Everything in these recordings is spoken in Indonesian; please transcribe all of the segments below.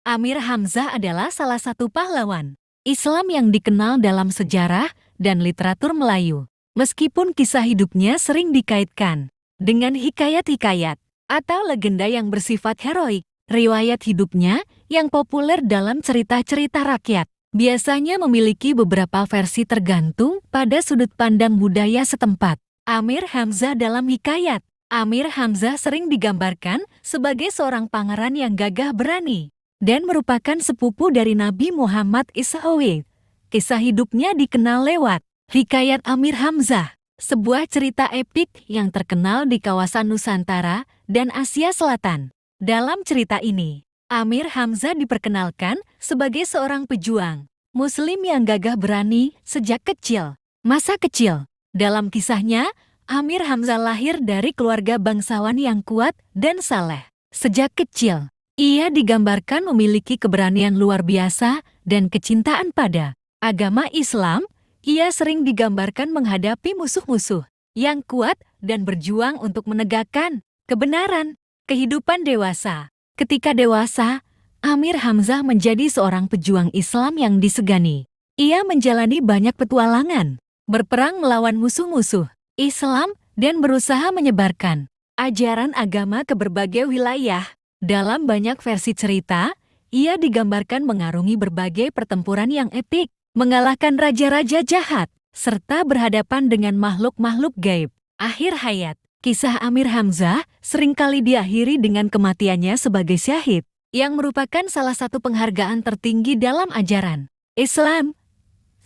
Amir Hamzah adalah salah satu pahlawan Islam yang dikenal dalam sejarah dan literatur Melayu. Meskipun kisah hidupnya sering dikaitkan dengan hikayat-hikayat atau legenda yang bersifat heroik, riwayat hidupnya yang populer dalam cerita-cerita rakyat biasanya memiliki beberapa versi tergantung pada sudut pandang budaya setempat. Amir Hamzah dalam hikayat. Amir Hamzah sering digambarkan sebagai seorang pangeran yang gagah berani dan merupakan sepupu dari Nabi Muhammad SAW. Kisah hidupnya dikenal lewat Hikayat Amir Hamzah, sebuah cerita epik yang terkenal di kawasan Nusantara dan Asia Selatan. Dalam cerita ini, Amir Hamzah diperkenalkan sebagai seorang pejuang Muslim yang gagah berani sejak kecil. Masa kecil, dalam kisahnya, Amir Hamzah lahir dari keluarga bangsawan yang kuat dan saleh. Sejak kecil, ia digambarkan memiliki keberanian luar biasa dan kecintaan pada agama Islam. Ia sering digambarkan menghadapi musuh-musuh yang kuat dan berjuang untuk menegakkan kebenaran. Kehidupan dewasa. Ketika dewasa, Amir Hamzah menjadi seorang pejuang Islam yang disegani. Ia menjalani banyak petualangan, berperang melawan musuh-musuh Islam, dan berusaha menyebarkan ajaran agama ke berbagai wilayah. Dalam banyak versi cerita, ia digambarkan mengarungi berbagai pertempuran yang epik, mengalahkan raja-raja jahat, serta berhadapan dengan makhluk-makhluk gaib. Akhir hayat, kisah Amir Hamzah seringkali diakhiri dengan kematiannya sebagai syahid, yang merupakan salah satu penghargaan tertinggi dalam ajaran Islam.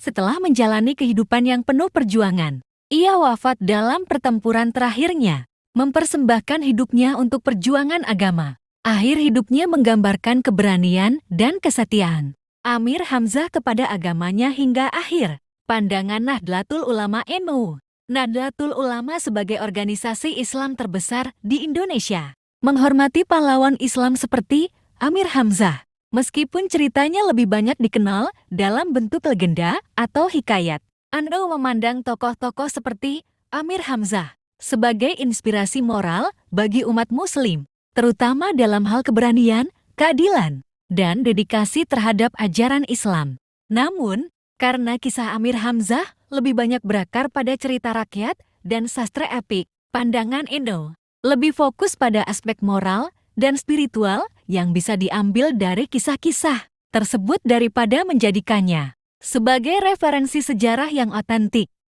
Setelah menjalani kehidupan yang penuh perjuangan, ia wafat dalam pertempuran terakhirnya, mempersembahkan hidupnya untuk perjuangan agama. Akhir hidupnya menggambarkan keberanian dan kesetiaan Amir Hamzah kepada agamanya hingga akhir. Pandangan Nahdlatul Ulama NU. Nahdlatul Ulama sebagai organisasi Islam terbesar di Indonesia menghormati pahlawan Islam seperti Amir Hamzah. Meskipun ceritanya lebih banyak dikenal dalam bentuk legenda atau hikayat, NU memandang tokoh-tokoh seperti Amir Hamzah sebagai inspirasi moral bagi umat Muslim, terutama dalam hal keberanian, keadilan, dan dedikasi terhadap ajaran Islam. Namun, karena kisah Amir Hamzah lebih banyak berakar pada cerita rakyat dan sastra epik, pandangan NU lebih fokus pada aspek moral dan spiritual yang bisa diambil dari kisah-kisah tersebut daripada menjadikannya sebagai referensi sejarah yang otentik.